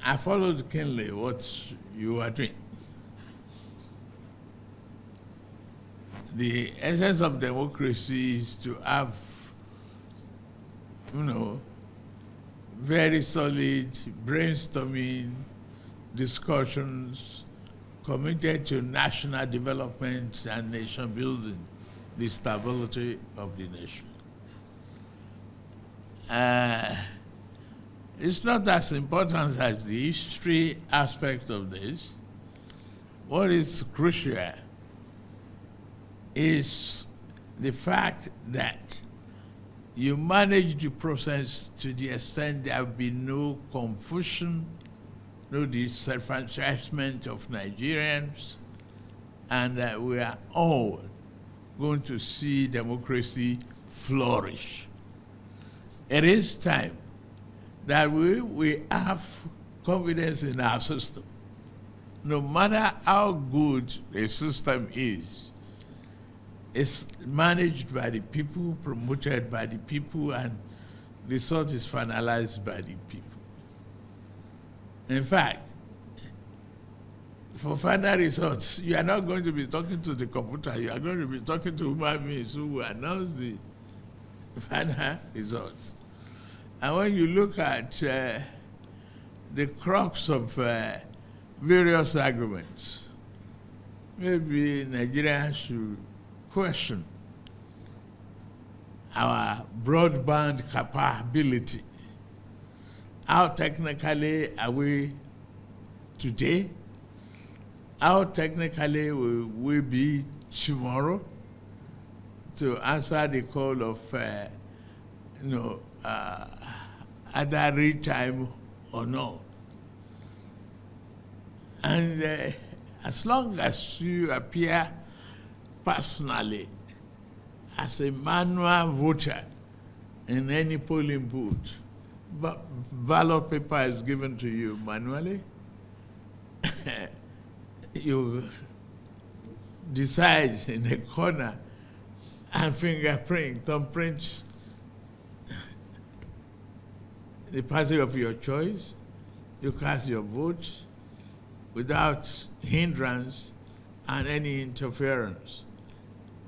I followed keenly what you are doing. The essence of democracy is to have, very solid brainstorming discussions committed to national development and nation building, the stability of the nation. It's not as important as the history aspect of this. What is crucial is the fact that you manage the process to the extent there will be no confusion, no disenfranchisement of Nigerians, and that we are all going to see democracy flourish. It is time that we have confidence in our system. No matter how good a system is, it's managed by the people, promoted by the people, and the result is finalized by the people. In fact, for final results, you are not going to be talking to the computer, you are going to be talking to human beings who will announce the final results. And when you look at the crux of various arguments, maybe Nigeria should question our broadband capability. How technically are we today? How technically will we be tomorrow to answer the call of either real time or no? And as long as you appear personally as a manual voter in any polling booth, but ballot paper is given to you manually, you decide in a corner and thumbprint the party of your choice, you cast your vote without hindrance and any interference.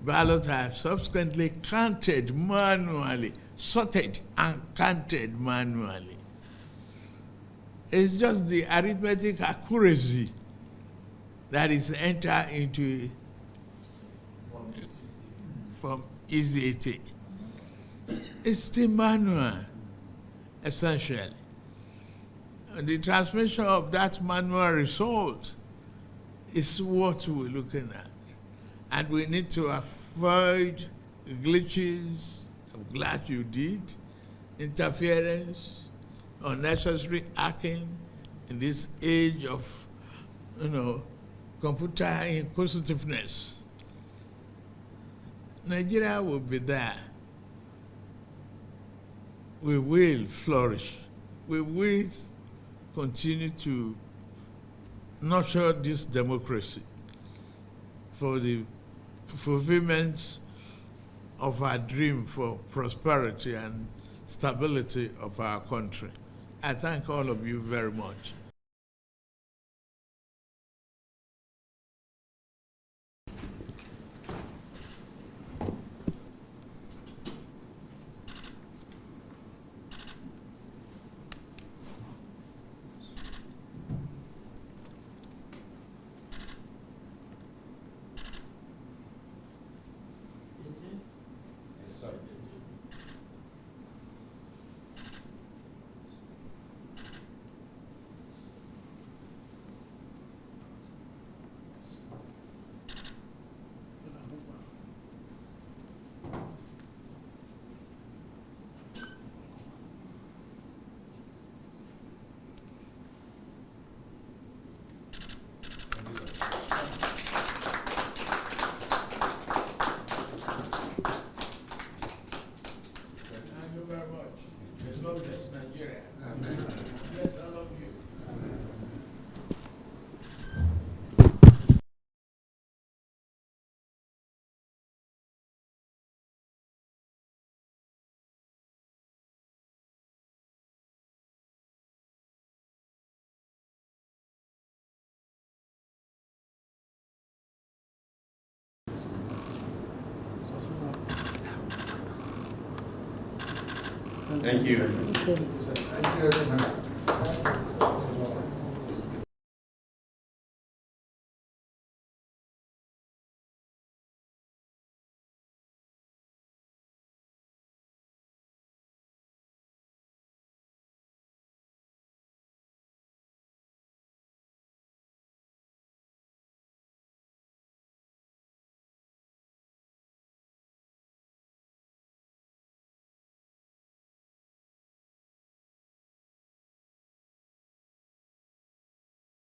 Ballots are subsequently counted manually, sorted and counted manually. It's just the arithmetic accuracy that is entered into from easy. It's still manual, essentially. And the transmission of that manual result is what we're looking at. And we need to avoid glitches. I'm glad you did. Interference, unnecessary hacking in this age of, computer inquisitiveness. Nigeria will be there. We will flourish. We will continue to nurture this democracy for the fulfillment of our dream for prosperity and stability of our country. I thank all of you very much. Thank you. Thank you. Thank you very much.